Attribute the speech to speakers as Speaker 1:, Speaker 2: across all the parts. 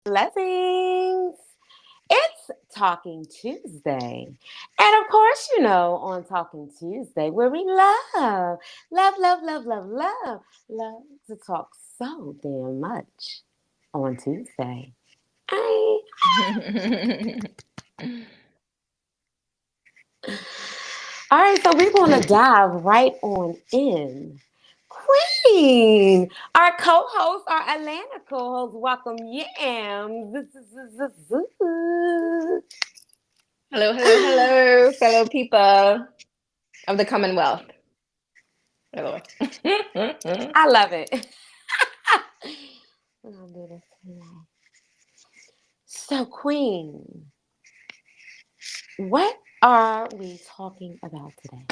Speaker 1: Blessings. It's Talking Tuesday. And of course, on Talking Tuesday, where we love to talk so damn much on Tuesday. Aye. All right, so we're going to dive right on in. Queen, our co-host, our Atlanta co-host, welcome
Speaker 2: Hello, hello, hello, fellow people of the Commonwealth. Hello.
Speaker 1: I love it. We're gonna do this today. So, Queen, what are we talking about today?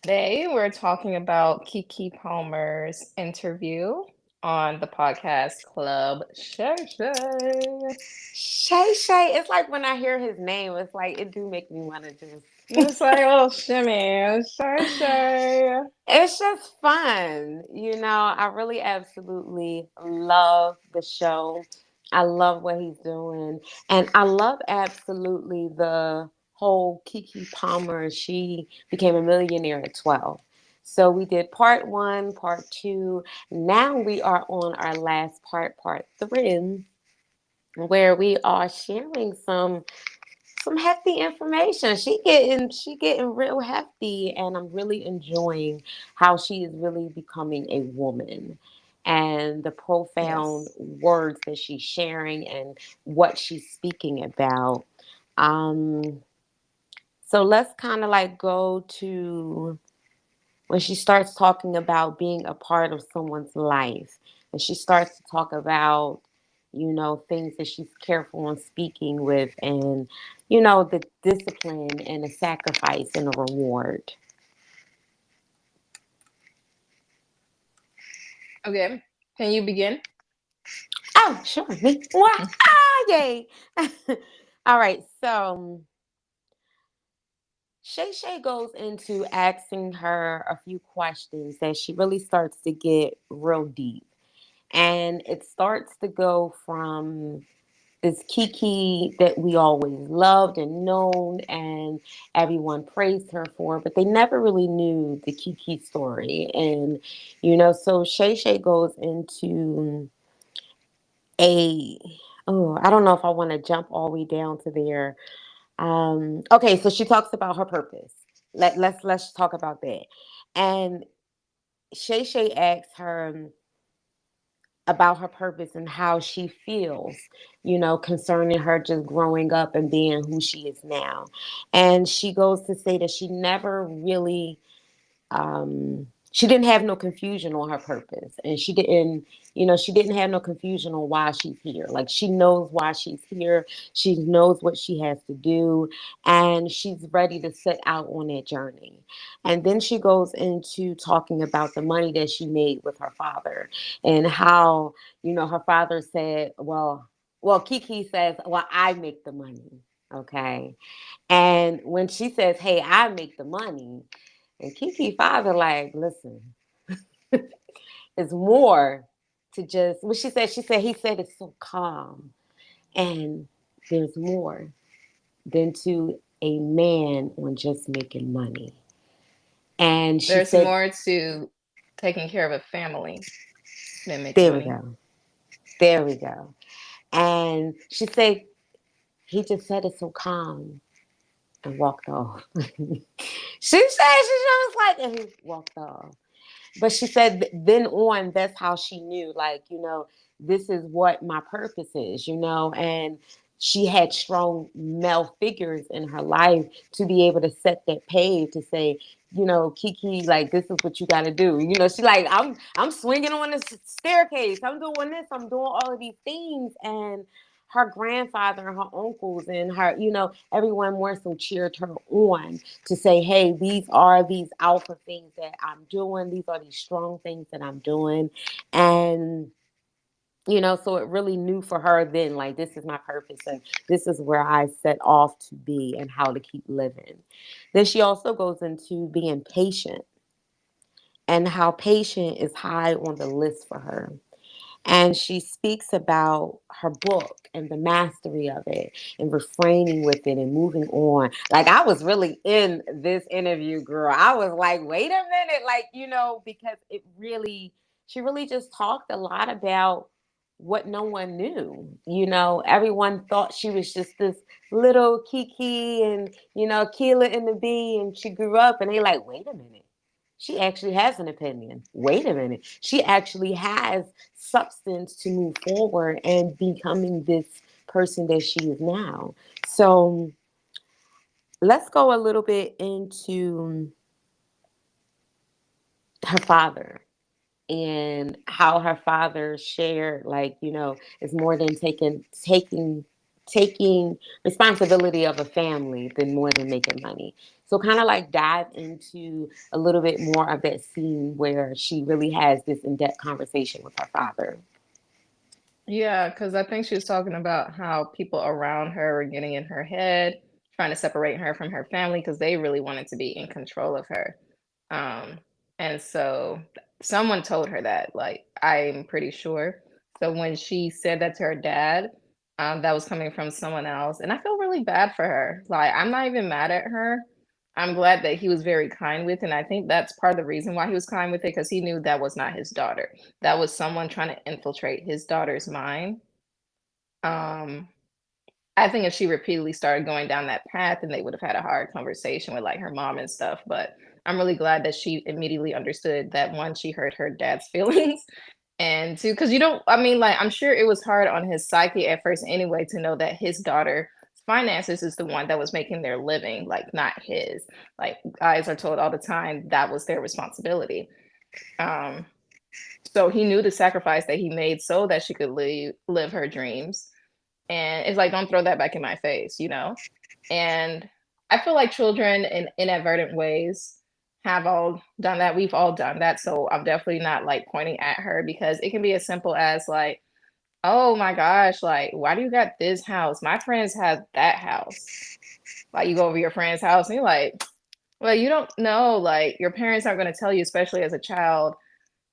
Speaker 2: Today, we're talking about Kiki Palmer's interview on the podcast Club Shay Shay.
Speaker 1: Shay Shay. It's like when I hear his name, it's like it do make me want to just.
Speaker 2: It's like a little shimmy. Shay Shay.
Speaker 1: It's just fun. I really absolutely love the show. I love what he's doing. And I love absolutely the whole Kiki Palmer. She became a millionaire at 12. So we did part one, part two. Now we are on our last part three, where we are sharing some hefty information. She getting real hefty, and I'm really enjoying how she is really becoming a woman and the profound
Speaker 2: Yes.
Speaker 1: words that she's sharing and what she's speaking about. Um, so let's kind of like go to when she starts talking about being a part of someone's life, and she starts to talk about things that she's careful on speaking with, and the discipline and the sacrifice and the reward.
Speaker 2: Okay. Can you begin?
Speaker 1: Oh, sure. Me. Why? Ah, yay. All right. So Shay Shay goes into asking her a few questions that she really starts to get real deep. And it starts to go from this Kiki that we always loved and known, and everyone praised her for, but they never really knew the Kiki story. And, so Shay Shay goes into a, oh, I don't know if I want to jump all the way down to there. Okay, so she talks about her purpose. Let's talk about that. And Shay Shay asks her about her purpose and how she feels, concerning her just growing up and being who she is now. And she goes to say that she never really she didn't have no confusion on her purpose, and she didn't have no confusion on why she's here. Like, she knows why she's here, she knows what she has to do, and she's ready to set out on that journey. And then she goes into talking about the money that she made with her father, and how her father said, well, Kiki says, well, I make the money. Okay. And when she says, hey, I make the money, and Kiki father, like, listen, it's more to just what she said. She said he said it's so calm, and there's more than to a man on just making money. And she
Speaker 2: There's
Speaker 1: said,
Speaker 2: more to taking care of a family than making
Speaker 1: there we
Speaker 2: money.
Speaker 1: go, there we go. And she said he just said it so calm and walked off. She said she just like, and he walked off. But she said then on, that's how she knew, like, this is what my purpose is, and she had strong male figures in her life to be able to set that page to say, Kiki, like, this is what you got to do. She like, I'm swinging on this staircase. I'm doing this. I'm doing all of these things. And her grandfather and her uncles and her, everyone more so cheered her on to say, hey, these are these alpha things that I'm doing. These are these strong things that I'm doing. And, so it really knew for her then, like, this is my purpose and this is where I set off to be and how to keep living. Then she also goes into being patient and how patient is high on the list for her. And she speaks about her book and the mastery of it and refraining with it and moving on. Like, I was really in this interview, girl. I was like, wait a minute. Like, because she really just talked a lot about what no one knew. Everyone thought she was just this little Kiki and, Keela and the Bee. And she grew up and they like, wait a minute. She actually has an opinion. Wait a minute. She actually has substance to move forward and becoming this person that she is now. So let's go a little bit into her father and how her father shared, like, is more than taking responsibility of a family than more than making money. So kind of like dive into a little bit more of that scene where she really has this in-depth conversation with her father.
Speaker 2: Yeah, because I think she was talking about how people around her were getting in her head, trying to separate her from her family because they really wanted to be in control of her. Um, and so someone told her that, like, I'm pretty sure. So when she said that to her dad, that was coming from someone else. And I feel really bad for her. Like, I'm not even mad at her. I'm glad that he was very kind with, and I think that's part of the reason why he was kind with it because he knew that was not his daughter. That was someone trying to infiltrate his daughter's mind. Um, I think if she repeatedly started going down that path, then they would have had a hard conversation with like her mom and stuff. But I'm really glad that she immediately understood that one, she hurt her dad's feelings, and two, because you don't, I mean, like, I'm sure it was hard on his psyche at first anyway to know that his daughter's finances is the one that was making their living, like, not his. Like, guys are told all the time that was their responsibility. Um, so he knew the sacrifice that he made so that she could live her dreams. And it's like, don't throw that back in my face, you know? And I feel like children in inadvertent ways have all done that. We've all done that. So I'm definitely not like pointing at her because it can be as simple as like, oh my gosh, like, why do you got this house? My friends have that house. Like, you go over your friend's house and you're like, well, you don't know. Like, your parents aren't going to tell you, especially as a child,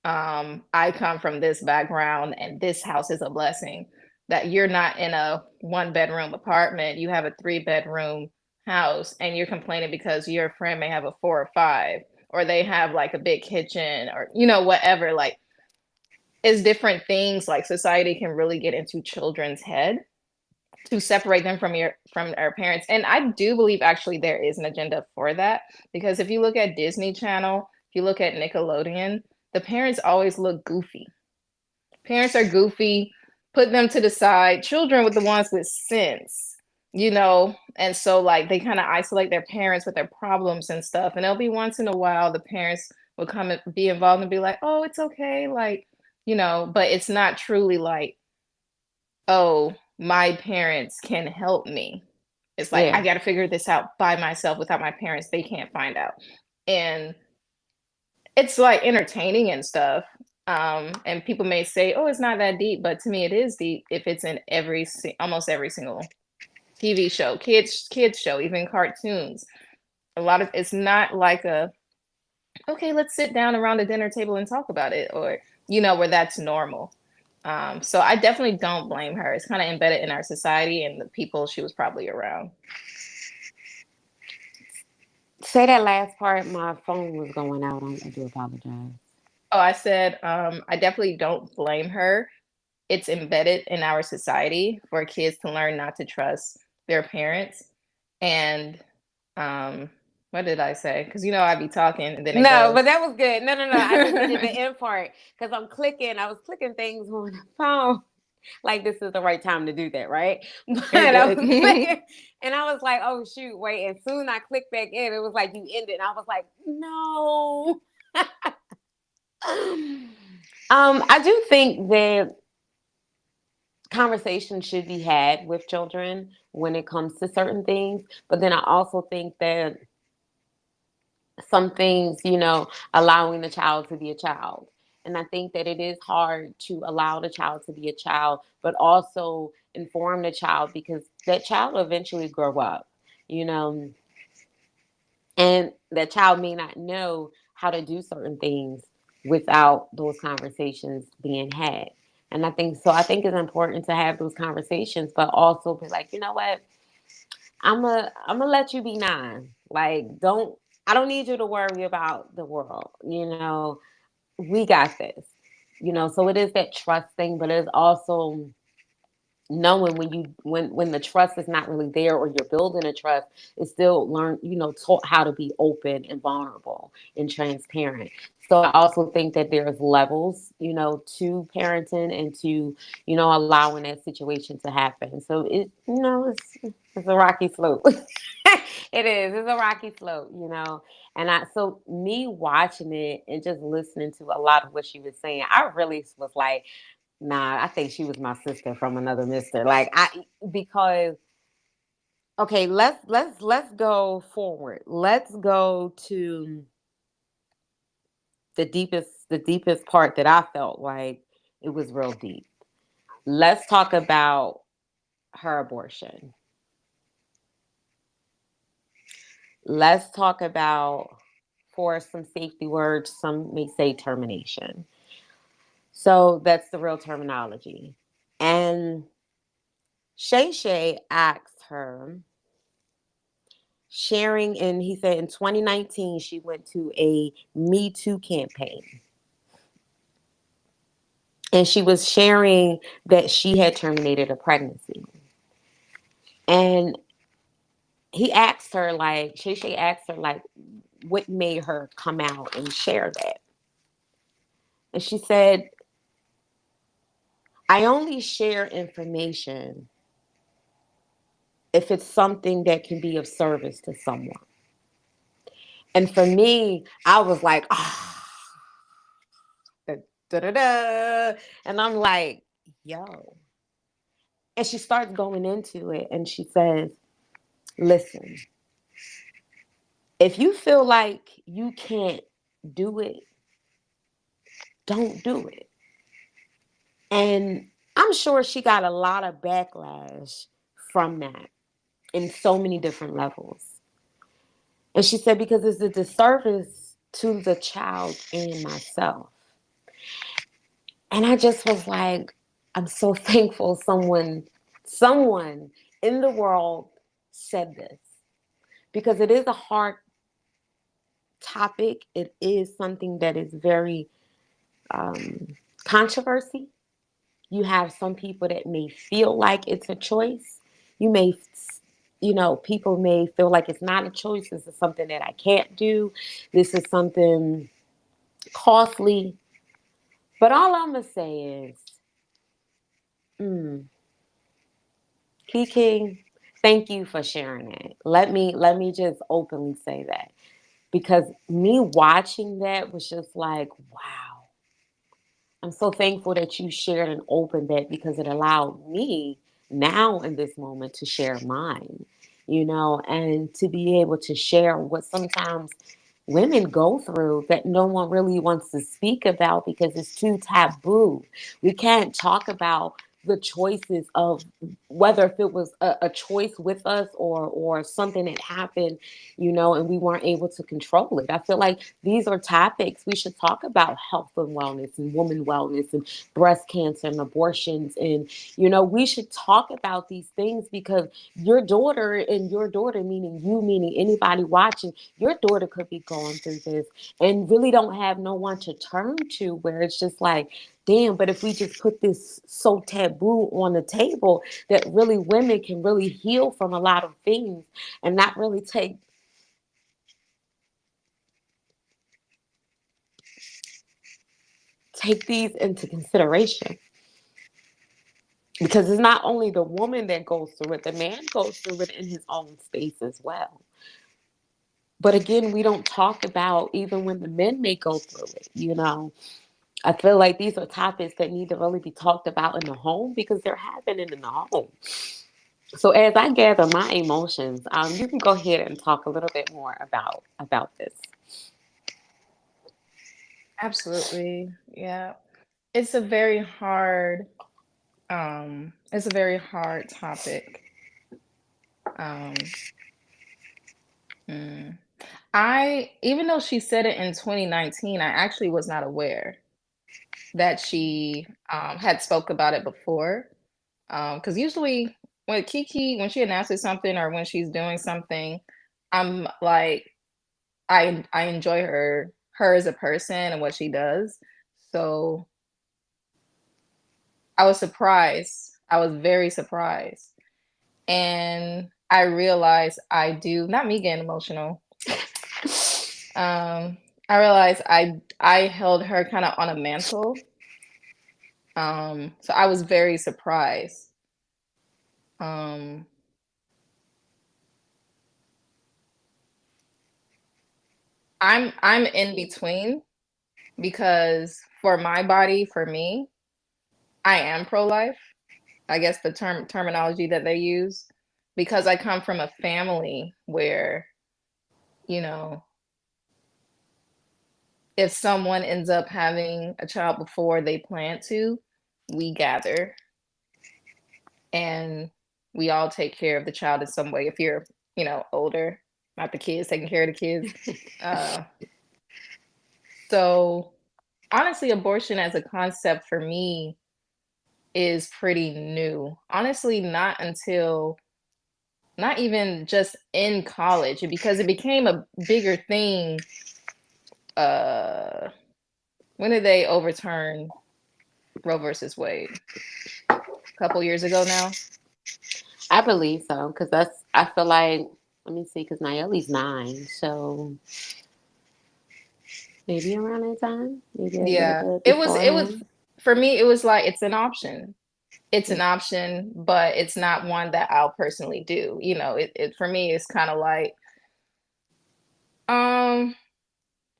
Speaker 2: I come from this background and this house is a blessing. That you're not in a 1 bedroom apartment, you have a 3 bedroom house and you're complaining because your friend may have a 4 or 5, or they have like a big kitchen, or whatever. Like, it's different things. Like, society can really get into children's head to separate them from our parents. And I do believe actually there is an agenda for that, because if you look at Disney Channel, if you look at Nickelodeon, the parents always look goofy. Parents are goofy, put them to the side. Children with the ones with sense, and so like they kind of isolate their parents with their problems and stuff. And it'll be once in a while the parents will come and be involved and be like, oh, it's okay, like, but it's not truly like, oh, my parents can help me. It's like, I
Speaker 1: Yeah.
Speaker 2: got to figure this out by myself. Without my parents, they can't find out. And it's like entertaining and stuff. And people may say, oh, it's not that deep, but to me it is deep if it's in almost every single TV show, kids show, even cartoons. A lot of it's not like a, okay, let's sit down around the dinner table and talk about it, or where that's normal. So I definitely don't blame her. It's kind of embedded in our society and the people she was probably around.
Speaker 1: Say that last part. My phone was going out. I do apologize.
Speaker 2: Oh, I said, I definitely don't blame her. It's embedded in our society for kids to learn not to trust their parents. And what did I say? Because I be talking and then it
Speaker 1: No,
Speaker 2: goes.
Speaker 1: but that was good. No, no, no. I just needed the end part because I'm clicking. I was clicking things on the phone. Like, this is the right time to do that, right? But
Speaker 2: You're
Speaker 1: I
Speaker 2: good.
Speaker 1: was clicking and I was like, oh shoot, wait. And soon I clicked back in. It was like you ended. And I was like, no. I do think that conversation should be had with children when it comes to certain things. But then I also think that some things, allowing the child to be a child. And I think that it is hard to allow the child to be a child, but also inform the child because that child will eventually grow up, you know, and that child may not know how to do certain things without those conversations being had. And I think so. I think it's important to have those conversations, but also be like, you know what? I'm gonna let you be nine. Like, don't I don't need you to worry about the world. We got this. So it is that trust thing, but it's also knowing when the trust is not really there, or you're building a trust, it's still learn taught how to be open and vulnerable and transparent. So I also think that there's levels to parenting and to allowing that situation to happen. So it's a rocky slope. It's a rocky slope. And so me watching it and just listening to a lot of what she was saying, I really was like, nah, I think she was my sister from another mister. Like, because okay, let's go forward. Let's go to the deepest part that I felt like it was real deep. Let's talk about her abortion. Let's talk about, for some safety words, some may say termination. So that's the real terminology. And Shay Shay asked her, sharing, and he said in 2019 she went to a Me Too campaign, and she was sharing that she had terminated a pregnancy. And he asked her, like, Shay Shay asked her, like, what made her come out and share that. And she said, I only share information if it's something that can be of service to someone. And for me, I was like, ah, da, da, da, da. And I'm like, yo. And she starts going into it and she says, listen, if you feel like you can't do it, don't do it. And I'm sure she got a lot of backlash from that in so many different levels. And she said, because it's a disservice to the child and myself. And I just was like, I'm so thankful someone in the world said this, because it is a hard topic. It is something that is very controversy. You have some people that may feel like it's a choice. You may, people may feel like it's not a choice. This is something that I can't do. This is something costly. But all I'm gonna say is, mm, Kiki, thank you for sharing it. Let me just openly say that, because me watching that was just like, wow. I'm so thankful that you shared and opened that, because it allowed me now in this moment to share mine, and to be able to share what sometimes women go through that no one really wants to speak about because it's too taboo. We can't talk about the choices of whether if it was a choice with us, or something that happened, and we weren't able to control it. I feel like these are topics we should talk about: health and wellness, and woman wellness, and breast cancer, and abortions. And we should talk about these things, because your daughter, and your daughter meaning you, meaning anybody watching, your daughter could be going through this and really don't have no one to turn to, where it's just like, damn. But if we just put this so taboo on the table, that really women can really heal from a lot of things, and not really take these into consideration. Because it's not only the woman that goes through it, the man goes through it in his own space as well. But again, we don't talk about even when the men may go through it. I feel like these are topics that need to really be talked about in the home, because they're happening in the home. So as I gather my emotions, you can go ahead and talk a little bit more about this.
Speaker 2: Absolutely. Yeah. It's a very hard it's a very hard topic. Um mm. I even though she said it in 2019, I actually was not aware. that she had spoke about it before. Because usually when Kiki, when she announces something or when she's doing something, I'm like, I enjoy her as a person and what she does. So I was surprised. I was very surprised. And I realized I do not me getting emotional. I realized I held her kind of on a mantle. So I was very surprised. Um, I'm in between because for my body, for me, I am pro-life. I guess the terminology that they use, because I come from a family where, you know, if someone ends up having a child before they plan to, we gather and we all take care of the child in some way. If you're, older, not the kids taking care of the kids. Uh, so honestly, abortion as a concept for me is pretty new. Honestly, not even just in college, because it became a bigger thing. Uh, when did they overturn Roe versus Wade? A couple years ago now.
Speaker 1: I believe so because I feel like, let me see, because Nayeli's 9, so maybe around that time, maybe a little
Speaker 2: Yeah,
Speaker 1: bit
Speaker 2: it was
Speaker 1: beforehand.
Speaker 2: for me. It was like it's an option. It's an option, but it's not one that I'll personally do. It for me it's kind of like um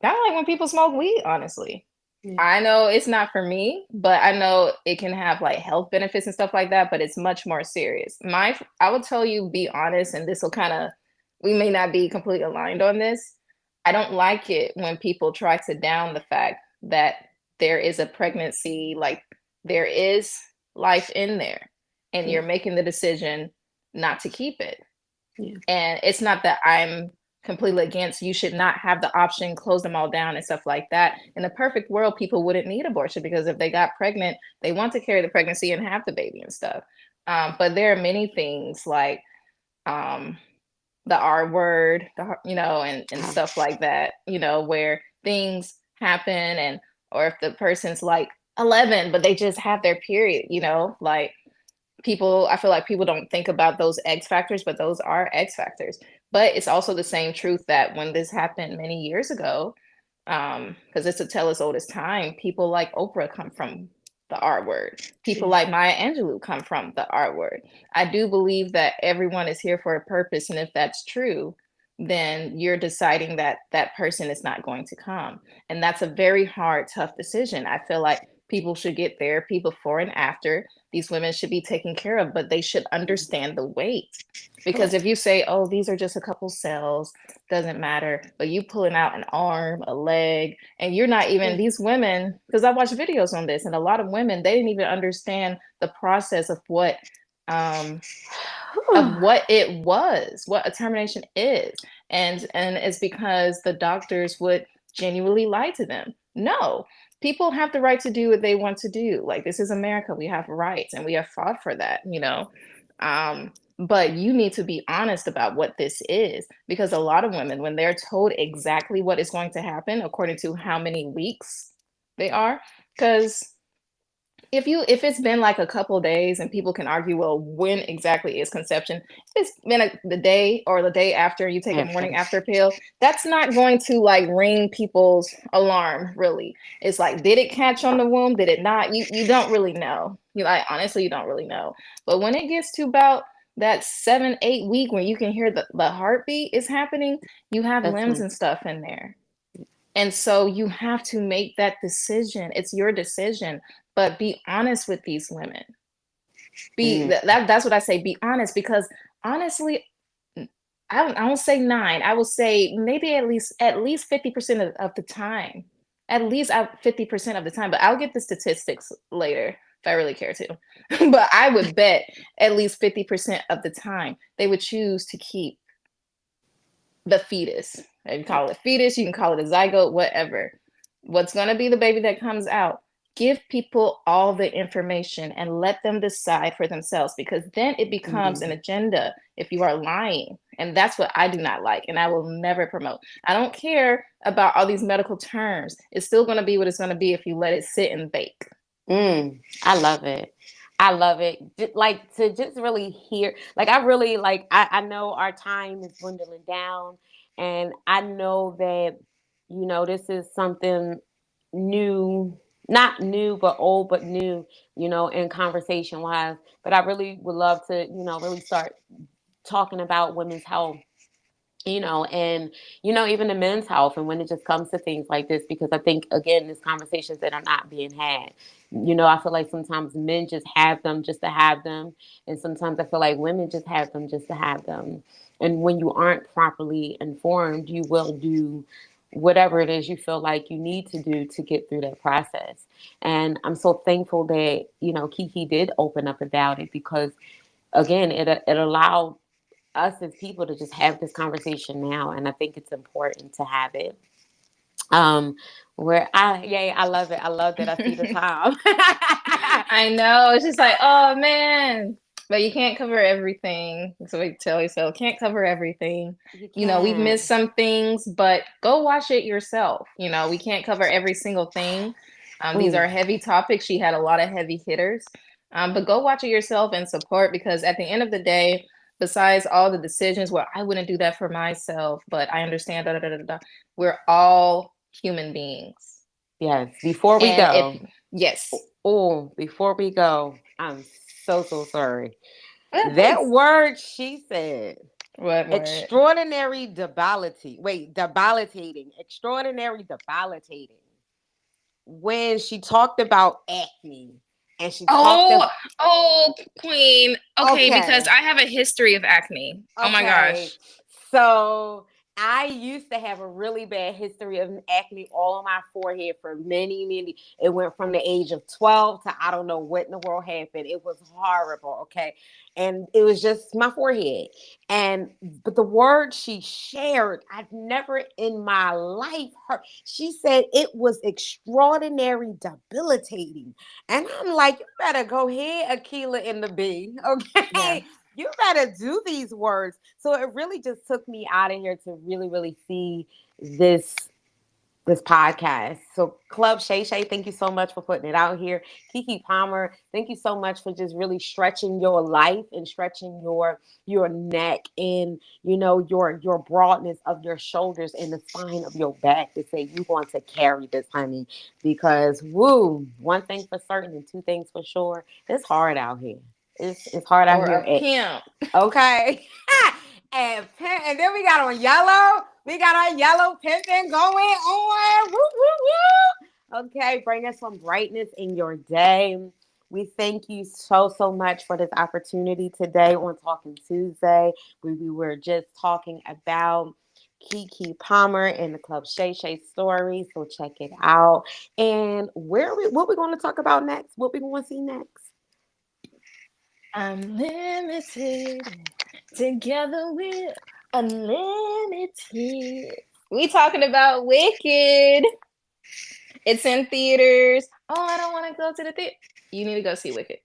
Speaker 2: kind of like when people smoke weed. Honestly,
Speaker 1: Yeah,
Speaker 2: I know it's not for me, but I know it can have like health benefits and stuff like that, but it's much more serious. I will tell you, be honest, and this will kind of, we may not be completely aligned on this. I don't like it when people try to down the fact that there is a pregnancy, like there is life in there, and
Speaker 1: yeah,
Speaker 2: you're making the decision not to keep it.
Speaker 1: yeah,
Speaker 2: And it's not that I'm completely against, you should not have the option, close them all down and stuff like that. In a perfect world, people wouldn't need abortion because if they got pregnant, they want to carry the pregnancy and have the baby and stuff. But there are many things like um, the R word, and
Speaker 1: uh,
Speaker 2: stuff like that, where things happen, and or if the person's like 11, but they just have their period, like people, I feel like people don't think about those X factors, but those are X factors. But it's also the same truth that when this happened many years ago, because it's a tell as old as time, people like Oprah come from the R word. People
Speaker 1: yeah,
Speaker 2: like Maya Angelou come from the R word. I do believe that everyone is here for a purpose, and if that's true, then you're deciding that that person is not going to come. And that's a very hard, tough decision. I feel like people should get therapy before and after. These women should be taken care of, but they should understand the weight. Because
Speaker 1: correct.
Speaker 2: if you say, oh, these are just a couple cells, doesn't matter, but you pulling out an arm, a leg, and you're not
Speaker 1: Yeah.
Speaker 2: even, these women, because I watched videos on this, and a lot of women, they didn't even understand the process um, of what it was, what a termination is. And it's because the doctors would genuinely lie to them. No, people have the right to do what they want to do. Like, this is America. We have rights and we have fought for that. But you need to be honest about what this is, because a lot of women, when they're told exactly what is going to happen according to how many weeks they are, because if it's been like a couple days and people can argue, well, when exactly is conception? If it's been the day or the day after you take a
Speaker 1: After.
Speaker 2: morning after pill, that's not going to like ring people's alarm, really. It's like, did it catch on the womb? Did it not? You don't really know. You like, honestly, you don't really know. But when it gets to about that 7, 8 week when you can hear the heartbeat is happening, you have
Speaker 1: That's
Speaker 2: limbs
Speaker 1: when.
Speaker 2: and stuff in there. And so you have to make that decision. It's your decision, but be honest with these women. Be
Speaker 1: Mm,
Speaker 2: that's what I say. Be honest, because honestly, I won't say nine. I will say maybe at least 50% of the time. At least 50% of the time. But I'll get the statistics later if I really care to. But I would bet at least 50% of the time they would choose to keep the fetus. You can call it fetus, you can call it a zygote, whatever. What's going to be the baby that comes out? give people all the information and let them decide for themselves, because then it becomes an
Speaker 1: Mm.
Speaker 2: agenda if you are lying. And that's what I do not like, and I will never promote. I don't care about all these medical terms. It's still going to be what it's going to be if you let it sit and bake.
Speaker 1: I love it. I love it. Like to just really hear, like I really like. I know our time is dwindling down, and I know that this is something new, not new but old but new. In conversation wise, but I really would love to really start talking about women's health, and even the men's health, and when it just comes to things like this, because I think again, there's conversations that are not being had. I feel like sometimes men just have them just to have them, and sometimes I feel like women just have them just to have them. And when you aren't properly informed, you will do whatever it is you feel like you need to do to get through that process. And I'm so thankful that Kiki did open up about it, because again, it allowed us as people to just have this conversation now, and I think it's important to have it. Um, where I love it. I love that I see the time.
Speaker 2: I know. It's just like, oh man. But you can't cover everything. So we tell yourself, can't cover everything.
Speaker 1: You
Speaker 2: We've
Speaker 1: can't.
Speaker 2: missed some things, but go watch it yourself. We can't cover every single thing. These
Speaker 1: Mm,
Speaker 2: are heavy topics. She had a lot of heavy hitters. But go watch it yourself and support, because at the end of the day, besides all the decisions where I wouldn't do that for myself, but I understand, we're all human beings.
Speaker 1: yes. Before we
Speaker 2: And if,
Speaker 1: go,
Speaker 2: yes,
Speaker 1: before we go, I'm so sorry. That
Speaker 2: please.
Speaker 1: word she said,
Speaker 2: What word?
Speaker 1: extraordinary debilitating. Wait, debilitating. Extraordinary debilitating. When she talked about acne, and she talked
Speaker 2: Oh,
Speaker 1: about,
Speaker 2: oh, Queen. Okay, because
Speaker 1: okay,
Speaker 2: I have a history of acne. Oh my
Speaker 1: okay.
Speaker 2: gosh.
Speaker 1: So I used to have a really bad history of acne all on my forehead for many. It went from the age of 12 to I don't know what in the world happened. It was horrible. Okay. And it was just my forehead. But the word she shared, I've never in my life heard. She said it was extraordinary debilitating. And I'm like, you better go ahead, Akila and the B.
Speaker 2: Yeah.
Speaker 1: Okay. You better do these words. So it really just took me out of here to really see this podcast. So Club Shay Shay, thank you so much for putting it out here. Kiki Palmer, thank you so much for just really stretching your life and stretching your neck, and your broadness of your shoulders and the spine of your back to say you want to carry this, honey. Because woo, one thing for certain and two things for sure, it's hard out here. It's hard out
Speaker 2: For
Speaker 1: here
Speaker 2: a
Speaker 1: at
Speaker 2: pimp.
Speaker 1: okay. And then we got on yellow. We got our yellow pimping going on. Woo, woo, woo. Okay, bring us some brightness in your day. We thank you so much for this opportunity today on Talking Tuesday. We were just talking about Kiki Palmer and the Club Shay Shay story. So check it out. And what we going to talk about next? What we going to see next?
Speaker 2: Unlimited. Together we're unlimited. We talking about Wicked. It's in theaters. Oh, I don't want to go to the theater. You need to go see Wicked.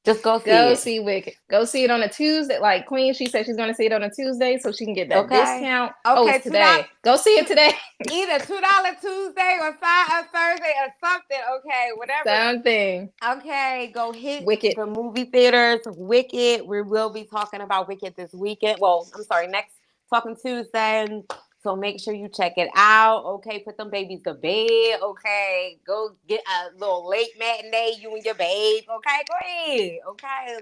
Speaker 1: Just go see
Speaker 2: Go
Speaker 1: it.
Speaker 2: see Wicked. Go see it on a Tuesday. Like Queen, she said she's going to see it on a Tuesday so she can get that
Speaker 1: Okay.
Speaker 2: discount. Oh,
Speaker 1: Okay,
Speaker 2: it's today. Go see it
Speaker 1: two
Speaker 2: today.
Speaker 1: either $2 Tuesday or Thursday or something. Okay, whatever.
Speaker 2: Something.
Speaker 1: Okay, go hit
Speaker 2: Wicked.
Speaker 1: the movie theaters. Wicked. We will be talking about Wicked this weekend. Well, I'm sorry, next Talking Tuesday. So make sure you check it out. Okay, put them babies to bed. Okay, go get a little late matinee, you and your babe. Okay, go ahead. Okay.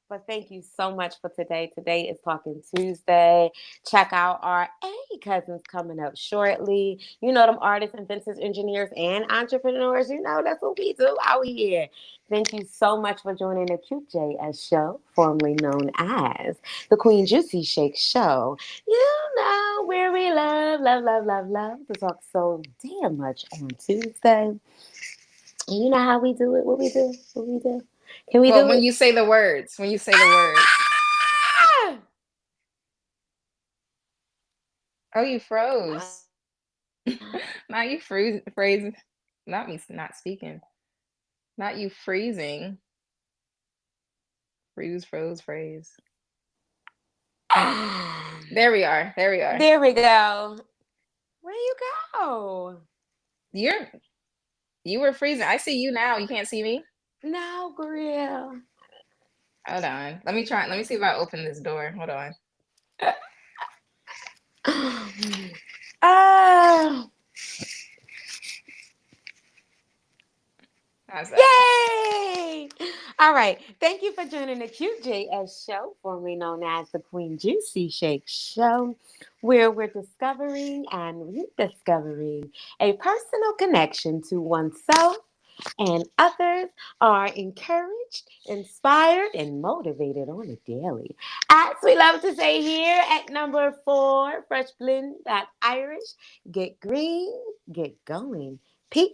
Speaker 1: But thank you so much for today. Today is Talking Tuesday. Check out our A Cousins coming up shortly. Them artists, inventors, engineers, and entrepreneurs. That's what we do out here. Thank you so much for joining the QJS show, formerly known as the Queen Juicy Shake Show. Where we love to talk so damn much on Tuesday. And you know how we do it. What we do? What we do? Can we
Speaker 2: Well,
Speaker 1: do
Speaker 2: when
Speaker 1: it?
Speaker 2: you say the words, when you say the words.
Speaker 1: Ah!
Speaker 2: Oh, you froze. Now you freeze, phrase. Not me not speaking. Not you freezing. Freeze, froze, phrase. There we are. There we are.
Speaker 1: There we go. Where you go?
Speaker 2: You're you were freezing. I see you now. You can't see me.
Speaker 1: No, grill.
Speaker 2: Hold on. Let me try. Let me see if I open this door. Hold on.
Speaker 1: Ah,
Speaker 2: How's that?
Speaker 1: yay! All right. Thank you for joining the QJS show, formerly known as the Queen Juicy Shake Show, where we're discovering and rediscovering a personal connection to oneself and others are encouraged, inspired, and motivated on a daily. As we love to say here at number 4, Fresh Blend Irish, get green, get going. Peace,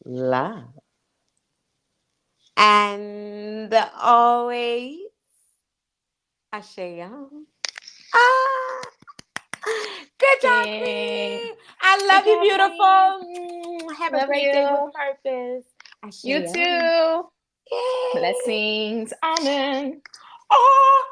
Speaker 1: love, and always Ashayam. Ah, good job,
Speaker 2: King.
Speaker 1: Queen. I
Speaker 2: Good
Speaker 1: love you,
Speaker 2: job, Queen.
Speaker 1: beautiful. Have a
Speaker 2: Love
Speaker 1: great day with
Speaker 2: you.
Speaker 1: purpose.
Speaker 2: You
Speaker 1: Ashayam.
Speaker 2: too.
Speaker 1: Yay.
Speaker 2: Blessings. Amen.
Speaker 1: Oh.